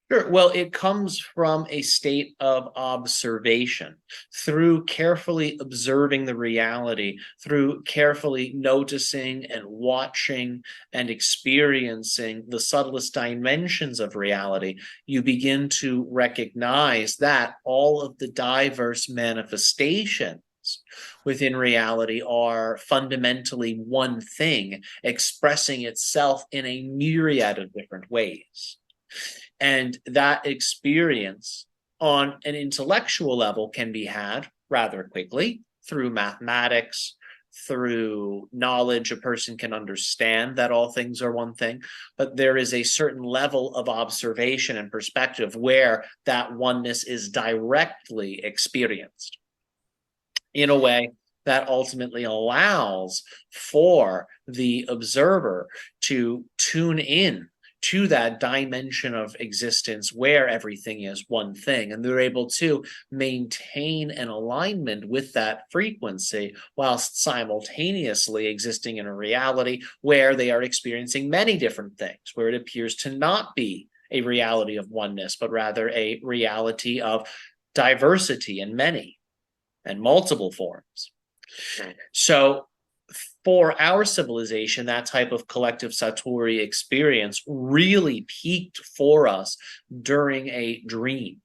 Sure. Well, it comes from a state of observation through carefully observing the reality, through carefully noticing and watching and experiencing the subtlest dimensions of reality. You begin to recognize that all of the diverse manifestations within reality are fundamentally one thing, expressing itself in a myriad of different ways. And that experience on an intellectual level can be had rather quickly through mathematics, through knowledge. A person can understand that all things are one thing, but there is a certain level of observation and perspective where that oneness is directly experienced in a way that ultimately allows for the observer to tune in to that dimension of existence where everything is one thing. And they're able to maintain an alignment with that frequency whilst simultaneously existing in a reality where they are experiencing many different things, where it appears to not be a reality of oneness, but rather a reality of diversity and many and multiple forms. So for our civilization, that type of collective Satori experience really peaked for us during a dream.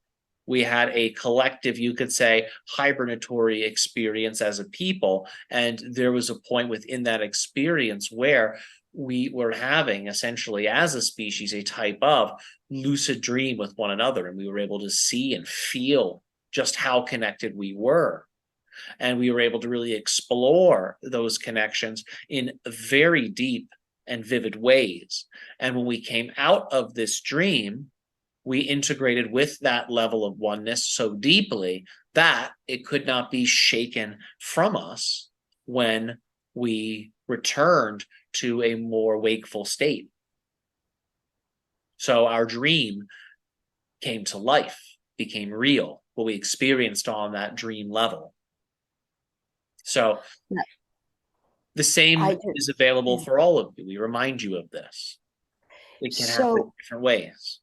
We had a collective, you could say, hibernatory experience as a people. And there was a point within that experience where we were having, essentially, as a species, a type of lucid dream with one another. And we were able to see and feel just how connected we were. And we were able to really explore those connections in very deep and vivid ways. And when we came out of this dream, we integrated with that level of oneness so deeply that it could not be shaken from us when we returned to a more wakeful state. So our dream came to life, became real, what we experienced on that dream level. So the same is available for all of you. We remind you of this. It can happen in different ways.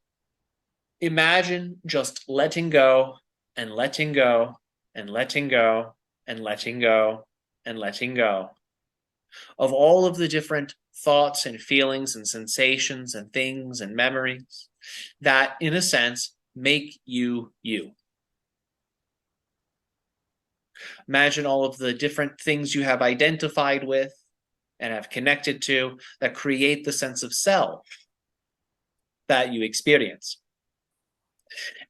Imagine just letting go and letting go and letting go and letting go and letting go of all of the different thoughts and feelings and sensations and things and memories that, in a sense, make you you. Imagine all of the different things you have identified with and have connected to that create the sense of self that you experience.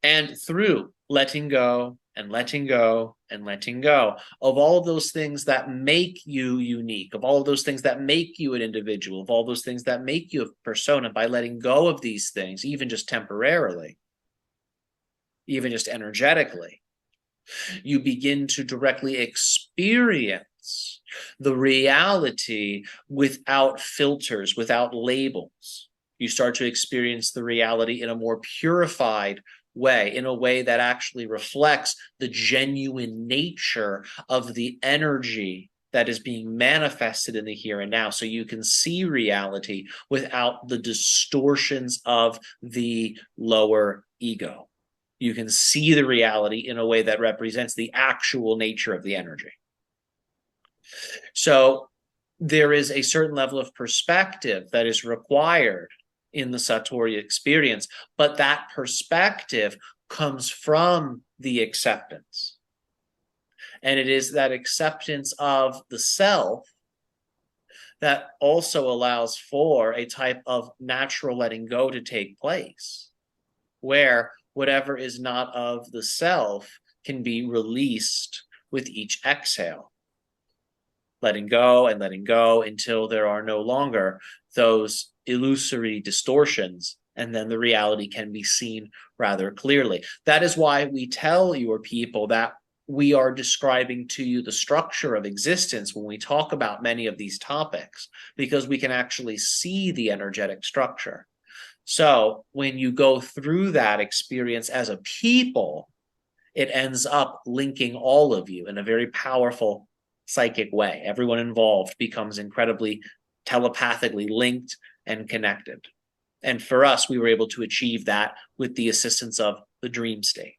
And through letting go and letting go and letting go of all of those things that make you unique, of all of those things that make you an individual, of all those things that make you a persona, by letting go of these things, even just temporarily, even just energetically, you begin to directly experience the reality without filters, without labels. You start to experience the reality in a more purified way, in a way that actually reflects the genuine nature of the energy that is being manifested in the here and now. So you can see reality without the distortions of the lower ego. You can see the reality in a way that represents the actual nature of the energy. So there is a certain level of perspective that is required in the Satori experience, but that perspective comes from the acceptance. And it is that acceptance of the self that also allows for a type of natural letting go to take place, where whatever is not of the self can be released with each exhale, letting go until there are no longer those illusory distortions, and then the reality can be seen rather clearly. That is why we tell your people that we are describing to you the structure of existence when we talk about many of these topics, because we can actually see the energetic structure. So when you go through that experience as a people, it ends up linking all of you in a very powerful psychic way. Everyone involved becomes incredibly telepathically linked and connected. And for us, we were able to achieve that with the assistance of the dream state.